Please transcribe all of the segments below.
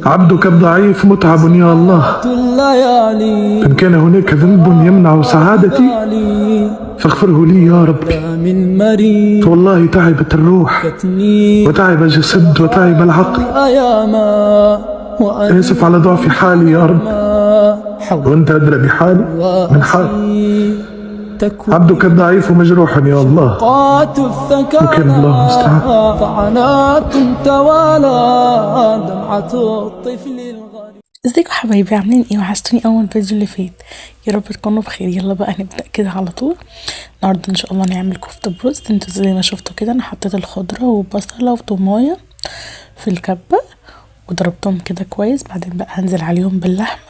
عبدك الضعيف متعب يا الله، إن كان هناك ذنب يمنع سعادتي فاغفره لي يا ربي، فوالله تعبت الروح وتعب الجسد وتعب العقل. آسف على ضعف حالي يا رب، وأنت أدرى بحالي من حالي. عبدك الضعيف مجروح يا الله، وكان الله المستعان. ازيكم حبايبي، عاملين ايه؟ وحشتوني اول فيديو اللي فات. يا رب تكونوا بخير. يلا بقى نبدا كده على طول. النهارده ان شاء الله نعمل كفته بروز. انتوا زي ما شفتوا كده انا حطيت الخضره وبصله وطمايه في الكبه وضربتهم كده كويس. بعدين بقى هنزل عليهم باللحمه.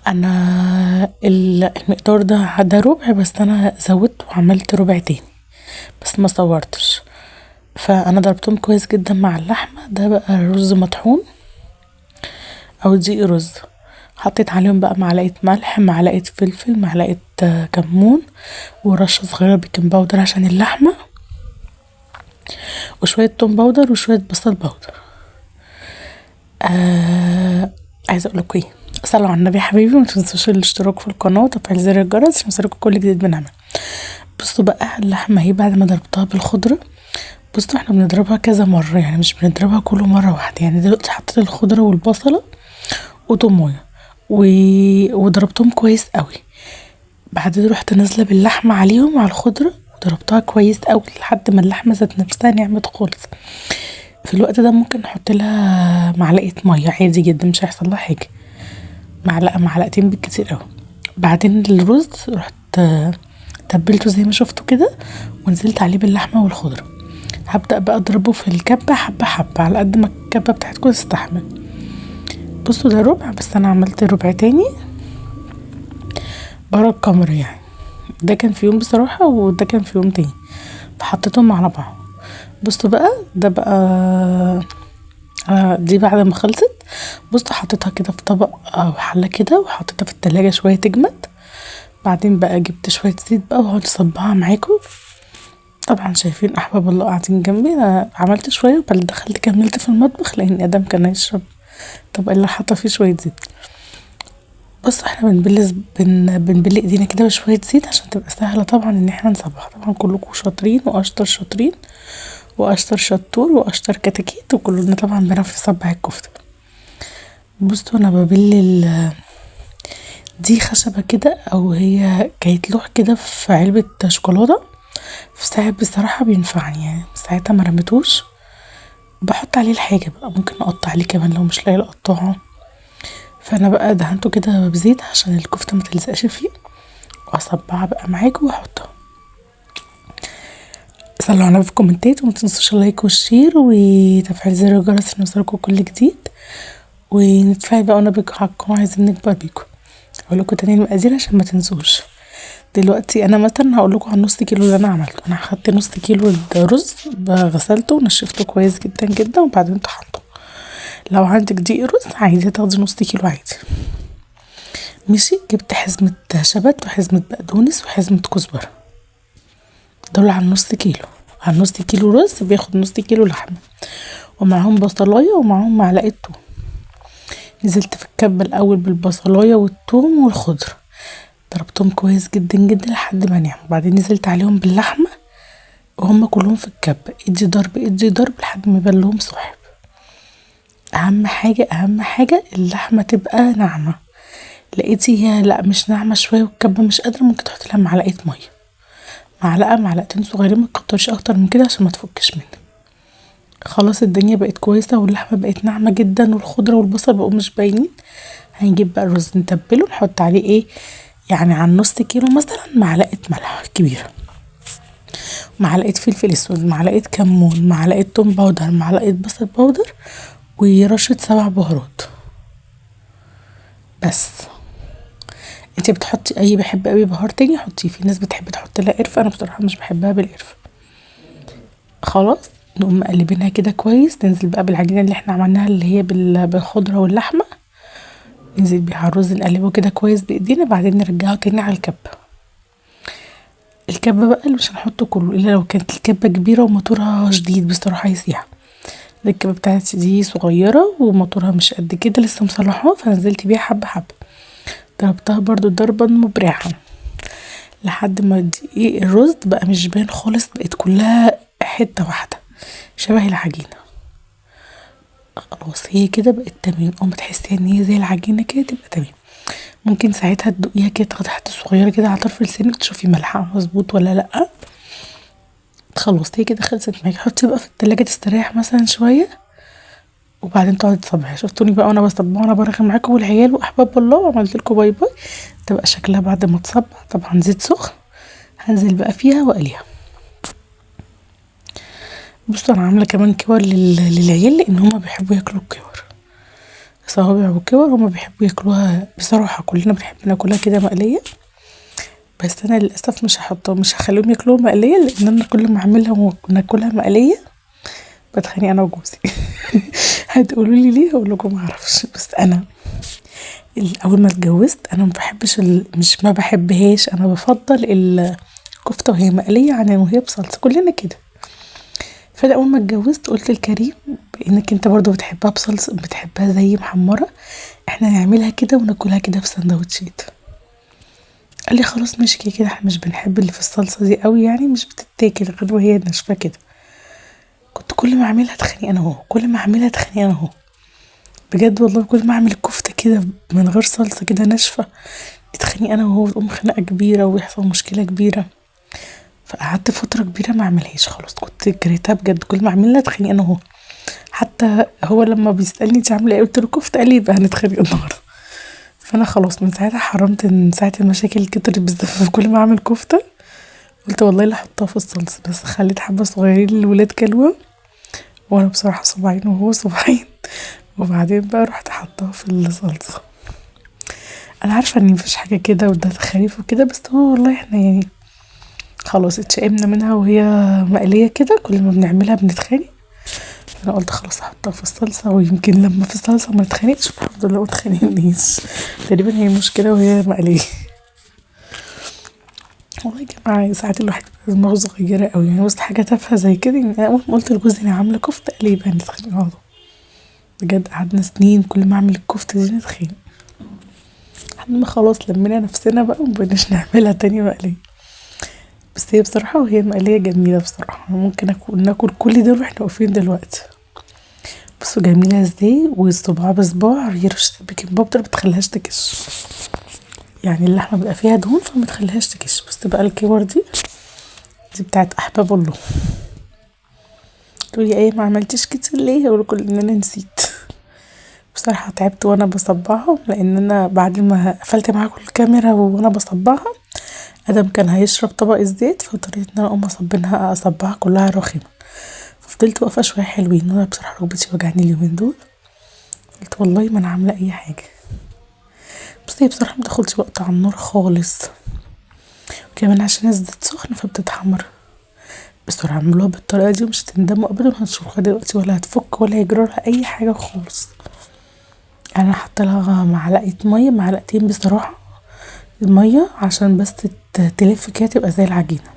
انا المقدار ده ربع، بس انا زودت وعملت ربع تاني بس ما صورتش. فانا ضربتهم كويس جدا مع اللحمه. ده بقى رز مطحون او دقيق رز. حطيت عليهم بقى معلقه ملح، معلقه فلفل، معلقه كمون، ورشه صغيره بيكنج باودر عشان اللحمه، وشويه توم باودر وشويه بصل باودر. عايزه اقول لكم ايه، صلوا على النبي يا حبيبي، وما تنسوش الاشتراك في القناه وتفعيل زر الجرس عشان يوصلكوا كل جديد بنعمله. بصوا بقى اللحمه اهي بعد ما ضربتها بالخضره. بصوا احنا بنضربها كذا مره، يعني مش بنضربها كله مره واحده. يعني دلوقتي حطيت الخضره والبصله وطمايه وضربتهم كويس قوي. بعدين رحت نازله باللحمه عليهم على الخضره وضربتها كويس قوي لحد ما اللحمه ذات نفسها نعمت خالص. في الوقت ده ممكن نحط لها معلقه ميه عادي جدا، مش هيحصل لها حاجه، معلقه معلقتين بالكتير قوي. بعدين الرز رحت تبلته زي ما شفتوا كده ونزلت عليه باللحمه والخضره. هبدأ بقى اضربه في الكبه حبه حبه على قد ما الكبه بتاعتكم تستحمل. بصوا ده ربع، بس انا عملت ربع تاني برا الكاميرا، يعني ده كان في يوم بصراحه وده كان في يوم تاني، فحطيتهم على بعض. بصوا بقى ده بقى دي بعد ما خلصت. بصوا حطيتها كده في طبق او حله كده وحطيتها في التلاجة شويه تجمد. بعدين بقى جبت شويه زيت بقى وهقعد اصبها معاكم. طبعا شايفين احباب الله قاعدين جنبي. انا عملت شويه وبعدين دخلت كملت في المطبخ لان ادم كان هيشرب طب اللي حاطه فيه شويه زيت. بصوا احنا بنبل ايدينا كده بشويه زيت عشان تبقى سهله طبعا ان احنا نصبها. طبعا كلكم شاطرين واشطر شاطرين واشطر شطور واشطر كتاكيت، وكلنا طبعا بنعرف نصبع الكفته. بصوا انا ببل دي خشبه كده، او هي كانت لوح كده في علبه شوكولاته، في ساعات بصراحه بينفعني، يعني ساعتها ما رميتوش. بحط عليه الحاجه بقى، ممكن اقطع عليه كمان لو مش لاقيه اقطعه. فانا بقى دهنته كده بزيت عشان الكفته ما تلزقش فيه، واصبعها بقى معاكم واحطها. صلوا على في الكومنتات، وما تنسوش اللايك والشير وتفعيل زر الجرس عشان يوصلكم كل جديد. ونتفاعل بقى وانا بيكم على القناه، عايزين نكبر بيكم. هقول لكم تاني المقادير عشان ما تنسوش. دلوقتي انا مثلا هقول لكم عن نص كيلو اللي انا عملته. انا اخدت نص كيلو رز غسلته ونشفته كويس جدا جدا وبعدين طحنته. لو عندك دقيق رز عايزه تاخدي نص كيلو عادي. ماشي. جبت حزمه شبت وحزمه بقدونس وحزمه كزبره، دول على نص كيلو. على نص كيلو رز بياخد نص كيلو لحمه، ومعاهم بصلايه ومعاهم معلقه توم. نزلت في الكبه الاول بالبصلايه والثوم والخضره، ضربتهم كويس جدا جدا لحد ما نعموا. بعدين نزلت عليهم باللحمه وهم كلهم في الكبه، ادي ضرب ادي ضرب لحد ما يبان لهم صاحب. اهم حاجه اللحمه تبقى ناعمه. لقيتي هي لا مش ناعمه شويه والكبه مش قادره، ممكن تحطي لها معلقه ميه، معلقتين صغيرين، ما تكترش اكتر من كده عشان ما تفكش منك. خلاص الدنيا بقت كويسه واللحمه بقت ناعمه جدا والخضره والبصل بقوا مش باينين. هنجيب بقى الرز نتبله، نحط عليه ايه يعني على نص كيلو مثلا معلقه ملح كبيره، معلقه فلفل اسود، معلقه كمون، معلقه توم باودر، معلقه بصل باودر، ورشه 7 بهارات بس. انتي بتحطي اي بحب قوي بهار تاني حطيه. في ناس بتحب تحط لها قرفه، انا بصراحه مش بحبها بالقرفه. خلاص نقوم مقلبينها كده كويس. ننزل بقى بالعجينه اللي احنا عملناها اللي هي بالخضره واللحمه، ننزل بيها على الرز نقلبه كده كويس بايدينا. بعدين نرجعه تاني على الكبه بقى اللي مش هنحطه كله الا لو كانت الكبه كبيره وموتورها شديد بصراحه يسيح. الكبة بتاعتي دي صغيرة وموتورها مش قد كده لسه مصلحوها، فنزلت بيها حبة حبة، ضربتها برضو ضربا مبرحا لحد ما دقيق الرز بقى مش باين خالص، بقت كلها حتة واحدة شبه العجينة. خلاص هي كده بقت تمام، اول ما تحسيها ان هي زي العجينة كده تبقى تمام. ممكن ساعتها تدقيها كده، تاخدي حتة صغيرة كده على طرف لسانك تشوفي ملحها مظبوط ولا لأ. خلاص هي كده خلصت معاكي، حطي بقى في التلاجة تستريح مثلا شوية، وبعدين تقعدي تصبحي. شفتوني بقى وانا بصبح وانا برغي معاكم والعيال واحباب الله، وعملت لكم باي باي. تبقى شكلها بعد ما تصبح، طبعا زيت سخن هنزل بقى فيها واقليها. بصوا انا عامله كمان كور للعيال، لان هما بيحبوا ياكلوا الكور، صوابع وكور هما بيحبوا ياكلوها بصراحه، كلنا بنحب ناكلها كده مقليه، بس انا للاسف مش هخليهم ياكلوها مقليه، لان انا كل ما اعملها وناكلها مقليه بتخانق انا وجوزي. هتقولوا لي ليه؟ هقول لكم ما اعرفش، بس انا اول ما اتجوزت انا ما بحبش مش ما بحبهاش، انا بفضل الكفته وهي مقليه عن وهي بصلصه، كلنا كده. فانا اول ما اتجوزت قلت لكريم بانك انت برضو بتحبها بصلصه، بتحبها زي محمره، احنا نعملها كده وناكلها كده في سندوتشات. قال لي خلاص ماشي، كده احنا مش بنحب اللي في الصلصه دي قوي، يعني مش بتتاكل غير وهي ناشفه كده. كنت كل ما اعملها اتخانق انا اهو، كل ما اعملها اتخانق انا اهو، بجد والله. كل ما اعمل الكفته كده من غير صلصه كده ناشفه اتخانق انا وهو، تقوم خناقه كبيره ويحصل مشكله كبيره. فقعدت فتره كبيره ما اعملهاش، خلاص كنت كرهتها بجد، كل ما اعملها اتخانق انا اهو. حتى هو لما بيسالني انت عامله ايه قلت له كفته، قال لي يبقى هنتخانق النهارده. فانا خلاص من ساعتها حرمت، من ساعه المشاكل كترت بالذات كل ما اعمل كفته قلت والله لا احطها في الصلصه، بس خليت حبه صغيرين للولاد كلوها، وانا بصراحه صباعين وهو صباعين، وبعدين بقى رحت حطها في الصلصه. انا عارفه ان مفيش حاجه كده وده خريف وكده، بس هو والله احنا يعني خلاص اتشائمنا منها وهي مقليه كده، كل ما بنعملها بنتخانق. انا قلت خلاص هحطها في الصلصه، ويمكن لما في الصلصه ما نتخانقش، الحمد لله ما اتخانقنيش. تقريبا هي مشكله وهي مقليه. والله يا جماعه ساعات الواحد دماغه صغيره قوي، يعني وسط حاجه تافهه زي كده. يعني انا قلت لجوزي انا عامله كفته، قال لي يبقى نتخانق على طول. بجد قعدنا سنين كل ما اعمل الكفته دي نتخانق، لحد ما خلاص لمينا نفسنا بقى ومبقناش نعملها تاني مقليه. بس هي بصراحه وهي مقليه جميله بصراحه، ممكن ناكل كل ده واحنا واقفين دلوقتي. بصوا جميله ازاي، والصباع بصباع، هي رشه البيكنج باودر بتخليهاش تكش، يعني اللحمه بيبقى فيها دهون فما تخليهاش تكش. بس بقى الكور دي بتاعت احباب الله. تقولي ايه ما عملتيش كتير ليه؟ اقول كل ان انا نسيت. بصراحه تعبت وانا بصبعها، لان انا بعد ما قفلت معاكم الكاميرا وانا بصبعها ادم كان هيشرب طبق الزيت، فاضطريت ان انا اقوم اصبعها كلها رخيمه. فضلت واقفه شويه حلوين، وانا بصراحه ركبتي وجعني اليومين دول، قلت والله ما انا عامله اي حاجه. بس هي بصراحه متاخدش وقت على النار خالص، وكمان عشان الزيت سخن فبتتحمر بسرعه. اعملوها بالطريقه دي ومش هتندموا ابدا، هتشوفوها دلوقتي ولا هتفك ولا هيجرالها اي حاجه خالص. انا حاطه لها معلقه ميه، معلقتين بصراحه الميه، عشان بس تلف كده تبقى زي العجينه.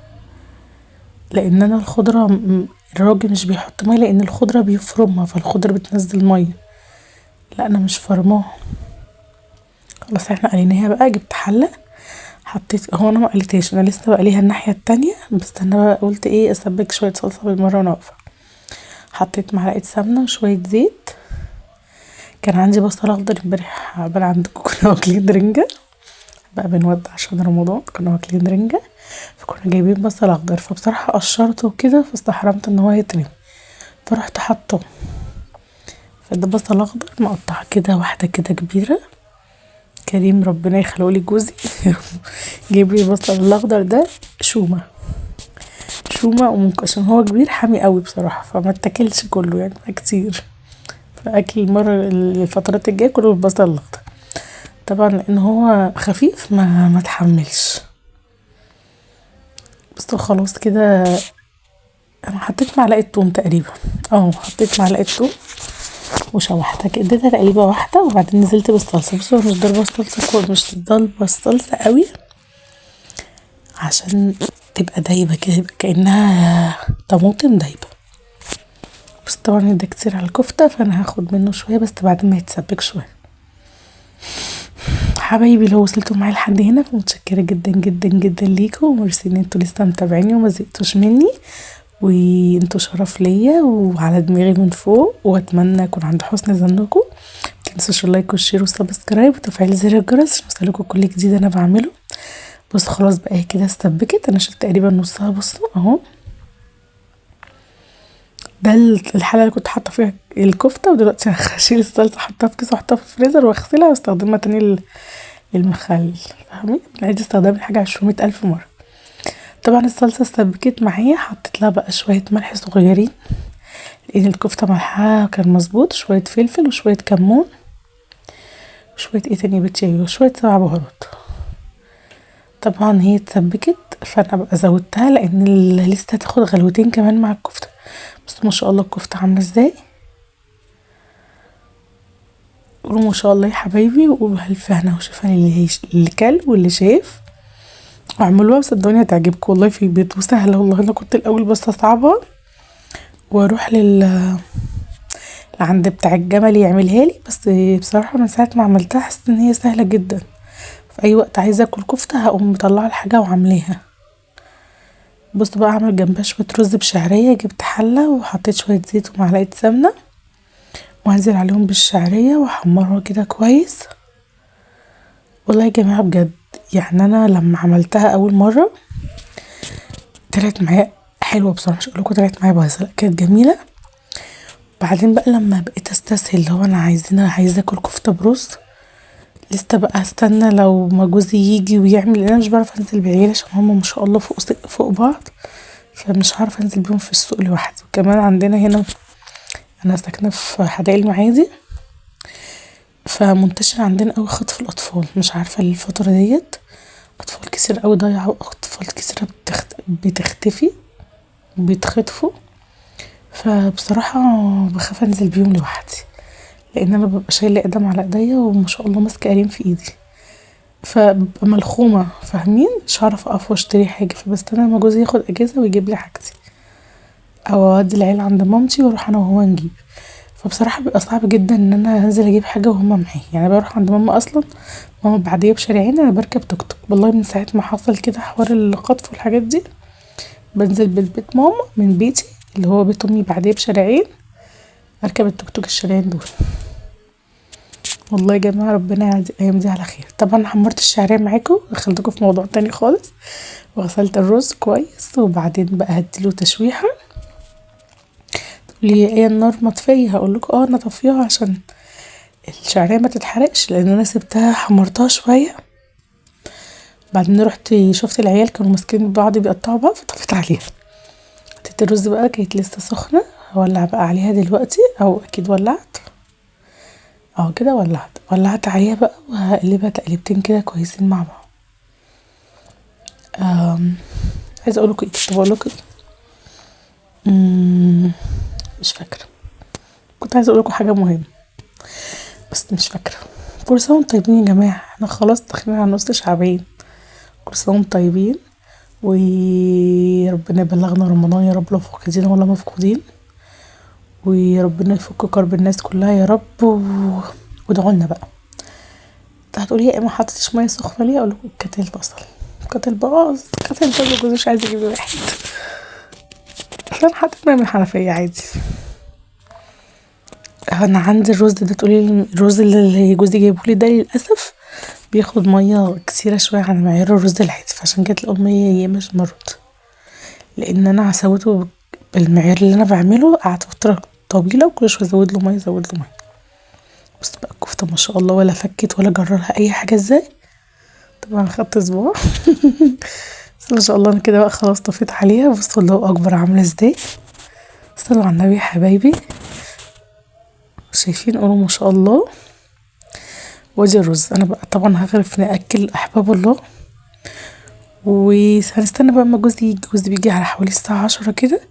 لان انا الخضره الراجل مش بيحط ميه، لان الخضره بيفرمها، فالخضره بتنزل ميه، لا انا مش فرماها. خلاص احنا قليناها بقى، جبت حله حطيت، هو انا ما قليتهاش، انا لسه بقليها الناحيه التانية، بس انا بقى قلت ايه اسبك شويه صلصه بالمره وانا واقفه. حطيت معلقه سمنه وشويه زيت. كان عندي بصل اخضر امبارح، عقبال عندكم كنا واكلين رنجه بقى، بنودع عشان رمضان كنا واكلين رنجه، فكنا جايبين بصل اخضر، فبصراحه قشرته وكده فاستحرمت ان هو يترمي، فرحت حاطه. فده بصل اخضر مقطع كده واحده كده كبيره. كريم ربنا يخلقه لي جوزي جايب لي البصل الاخضر ده شومه، عشان هو كبير حامي قوي بصراحه، فما اتاكلش كله يعني كتير، فاكل المره الفترات الجايه كله بالبصل الاخضر طبعا، لان هو خفيف ما تحملش. بس خلاص كده انا حطيت معلقه توم تقريبا، حطيت معلقه توم وشوحتها كده، اديتها تقريبا واحده، وبعدين نزلت بالصلصه. بصوا مش ضربه الصلصه مش ضربه الصلصه قوي، عشان تبقى دايبه كده، يبقى كانها طماطم دايبه. بس طبعا ده كتير على الكفتة، فانا هاخد منه شوية بس بعد ما يتسبك شوية. حبايبي لو وصلتوا معايا لحد هنا فمتشكرة جدا جدا جدا ليكم، وميرسي ان انتوا لسه متابعيني وما زهقتوش مني، وانتوا شرف ليا وعلى دماغي من فوق، واتمنى اكون عند حسن ظنكم. متنسوش اللايك والشير والسبسكرايب وتفعيل زر الجرس عشان يوصلكوا كل جديد انا بعمله. بص خلاص بقى هي كده استبكت، انا شلت تقريبا نصها، بصوا اهو. ده الحله اللي كنت حاطه فيها الكفته، ودلوقتي هشيل الصلصه احطها في كيس واحطها في الفريزر واغسلها واستخدمها تاني للمخلل. فاهمين؟ عايز استخدم الحاجه 200,000 مره. طبعا الصلصه استبكت معايا، حطيت لها بقى شويه ملح صغيرين لان الكفته ملحها كان مظبوط، شويه فلفل وشويه كمون وشويه ايه تاني بتشيو وشويه 7 بهارات. طبعا هي اتسبكت فانا بقى زودتها لان لسه هتاخد غلوتين كمان مع الكفته. بس ما شاء الله الكفته عامله ازاي، قولوا ما شاء الله يا حبايبي، وقولوا هالف هنا وشفا اللي كل واللي شاف، واعملوها وصدقوني هتعجبكم والله في البيت وسهله والله. انا كنت الاول بس اصعبها واروح عند بتاع الجمل يعملها لي، بس بصراحه من ساعه ما عملتها حسيت ان هي سهله جدا. في اي وقت عايزه اكل كفته هقوم مطلعه الحاجه وعاملاها. بصوا بقى اعمل جنبها شويه رز بشعريه، جبت حله وحطيت شويه زيت ومعلقه سمنه وهنزل عليهم بالشعريه واحمرها كده كويس. والله يا جماعه بجد يعني انا لما عملتها اول مره طلعت معايا حلوه بصراحه، مش هقولكوا طلعت معايا بايظه، لا كانت جميله. بعدين بقى لما بقيت استسهل اللي هو انا عايزه اكل كفته برز، لسه بقى استنى لو ما جوزي يجي ويعمل، انا مش بعرف انزل بعيال عشان هما ما شاء الله فوق بعض، فمش عارفه انزل بيهم في السوق لوحدي. وكمان عندنا هنا انا ساكنه في حدائق المعادي، فمنتشر عندنا قوي خطف الاطفال، مش عارفه الفتره ديت اطفال كتير قوي ضايعه واطفال كتير بتختفي بيتخطفوا. فبصراحه بخاف انزل بيهم لوحدي لان انا ببقى شايله اقدام على ايديا وما شاء الله ماسكه قريم في ايدي، فببقى ملخومه فاهمين، مش هعرف اقف واشتري حاجه. فبستنى لما جوزي ياخد اجازه ويجيب لي حاجتي، او اودي العيله عند مامتي واروح انا وهو نجيب. فبصراحه بيبقى صعب جدا ان انا انزل اجيب حاجه وهما معايا، يعني بروح عند ماما اصلا، ماما بعديه بشارعين، انا بركب توك توك. والله من ساعه ما حصل كده حوار الخطف والحاجات دي بنزل بالبيت ماما من بيتي اللي هو بيت امي بعديه بشارعين، اركب التوك توك الشارعين دول. والله يا جماعه ربنا يعدي الايام دي على خير. طبعا حمرت الشعريه معاكم، دخلتكم في موضوع تاني خالص، وغسلت الرز كويس وبعدين بقى هديله تشويحه. تقولي ايه النار مطفيه؟ هقول لكم انا طفيها عشان الشعريه ما تتحرقش، لان انا سبتها حمرتها شويه. بعدين رحت شفت العيال كانوا ماسكين بعض بيقطعوا بعض فطفيت عليها. حطيت الرز بقى كانت لسه سخنه، هولع بقى عليها دلوقتي، او اكيد ولعت كده، ولعت عليها بقى وهقلبها تقليبتين كده كويسين مع بعض. عايزه اقول لكم ايه، كنت بقول لكم مش فاكره، كنت عايزه اقول لكم حاجه مهمه بس مش فاكره. كل سنه وانتم طيبين يا جماعه، احنا خلاص داخلين على نص شعبان، كل سنه وانتم طيبين وربنا يبلغنا رمضان يا رب، لو فاقدين ولا مفقودين، وربنا يفك كرب الناس كلها يا رب. وادعوا لنا بقى. هتقولي يا اما حطيتش ميه سخنه ليه؟ اقول لكم كتل بصل، كتل جوزي مش عايز يجيب واحد، فانا حطيت ميه من الحنفيه عادي. انا عندي الرز ده، تقولي الرز اللي جوزي جايبهولي ده للاسف بياخد ميه كتيره شويه عن معيار الرز العادي، فعشان كده تلاقوا الميه مش مرط، لان انا سويته بالمعيار اللي انا بعمله، قعدت فتره طويله وكل شويه ازود له ميه. بص بقى الكفته ما شاء الله ولا فكت ولا جرالها اي حاجه ازاي. طبعا خدت اسبوع بس ما شاء الله انا كده بقى خلاص طفيت عليها. بصوا الله اكبر عامله ازاي، صلوا على النبي يا حبايبي، شايفين؟ قولوا ما شاء الله. وادي الرز انا بقى طبعا هغرف ناكل احباب الله، وهنستنى بقى اما جوزي بيجي على حوالي الساعه 10 كده.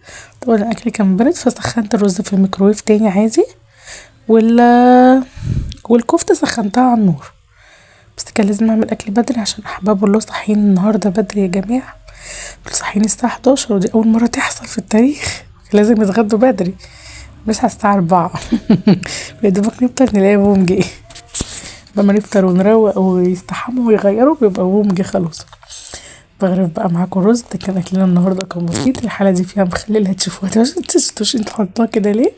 طبعا الاكل كان برد فسخنت الرز في الميكرويف تاني عادي، والكفته سخنتها على النور، بس كان لازم اعمل اكل بدري عشان احباب الله صاحيين النهارده بدري يا جماعه، دول صاحيين الساعه 11 ودي اول مره تحصل في التاريخ، لازم يتغدوا بدري. مش على الساعة 4 يا دوبك نفطر نلاقي بوم جه. لما نفطر ونروق ويستحموا ويغيروا بيبقى بوم جه خلاص. بغرف بقى معاكم رز. ده كان اكلنا النهارده، كان بسيط. الحلة دي فيها مخلل هتشوفوها. متنسوش انتوا حطيتوها كده ليه؟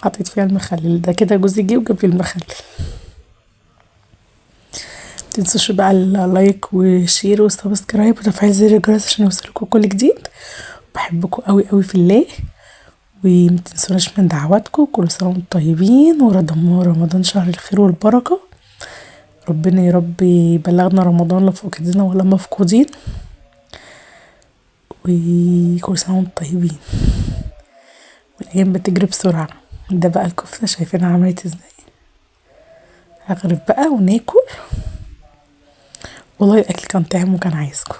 حطيت فيها المخلل ده كده. جوزي جه وجاب لي المخلل. متنسوش بقى اللايك والشير والسبسكرايب وتفعيل زر الجرس عشان يوصلكوا كل جديد. بحبكم قوي قوي في الله، ومتنسوناش من دعواتكم. كل سنة وانتم طيبين، ورمضان شهر الخير والبركة. ربنا يا رب يبلغنا رمضان لا فاقدين ولا مفقودين، وكل سنة وانتم طيبين. والايام بتجري بسرعة. ده بقى الكفتة شايفينها عملت ازاي. هغرف بقى وناكل. والله الاكل كان طعم وكان عايزكم.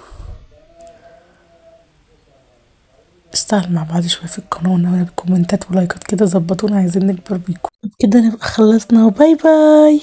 اشتغل مع بعض شوية في القناة ونعمل كومنتات ولايكات كده. ظبطونا، عايزين نكبر بيكم كده. نبقى خلصنا وباي باي.